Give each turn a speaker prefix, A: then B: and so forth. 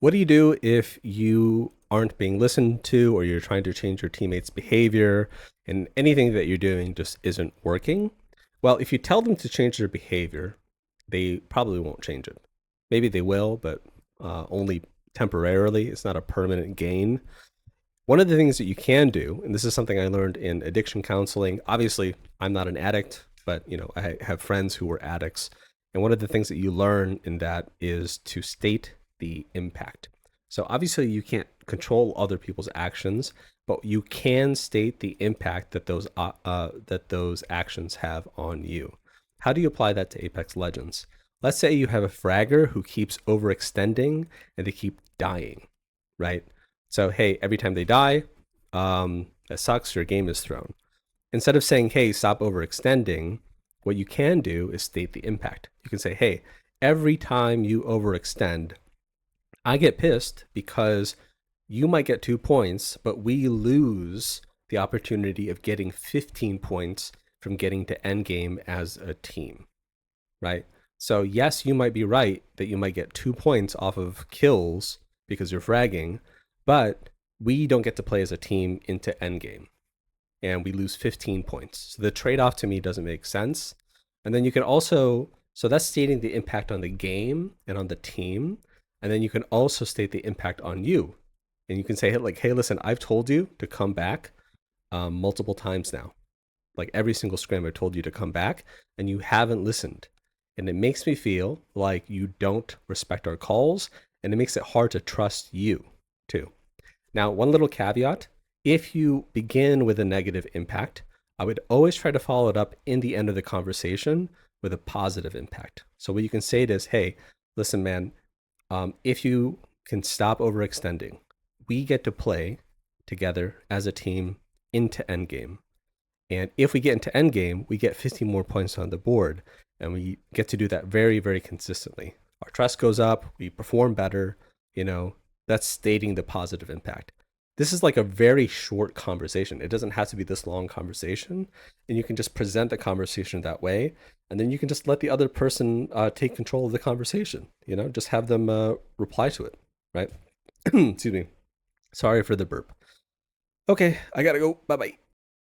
A: What do you do if you aren't being listened to or you're trying to change your teammates' behavior and anything that you're doing just isn't working? Well, if you tell them to change their behavior, they probably won't change it. Maybe they will, but only temporarily. It's not a permanent gain. One of the things that you can do, and this is something I learned in addiction counseling. Obviously, I'm not an addict, but I have friends who were addicts. And one of the things that you learn in that is to state the impact. So obviously you can't control other people's actions, but you can state the impact that those actions have on you. How do you apply that to Apex Legends? Let's say you have a fragger who keeps overextending and they keep dying, right? So hey, every time they die, that sucks. Your game is thrown. Instead of saying, hey, stop overextending, what you can do is state the impact. You can say, hey, every time you overextend, I get pissed because you might get 2 points, but we lose the opportunity of getting 15 points from getting to endgame as a team, right? So yes, you might be right that you might get 2 points off of kills because you're fragging, but we don't get to play as a team into endgame and we lose 15 points. So the trade-off to me doesn't make sense. And then you can also, so that's stating the impact on the game and on the team. And then you can also state the impact on you. And you can say, like, hey, listen, I've told you to come back multiple times now. Like every single scrim, I told you to come back and you haven't listened. And it makes me feel like you don't respect our calls and it makes it hard to trust you too. Now, one little caveat, if you begin with a negative impact, I would always try to follow it up in the end of the conversation with a positive impact. So what you can say is, hey, listen, man, if you can stop overextending, we get to play together as a team into endgame. And if we get into endgame, we get 15 more points on the board. And we get to do that very, very consistently. Our trust goes up, we perform better, that's stating the positive impact. This is like a very short conversation. It doesn't have to be this long conversation. And you can just present the conversation that way. And then you can just let the other person take control of the conversation, just have them reply to it, right? Excuse me. Sorry for the burp. Okay, I gotta go. Bye bye.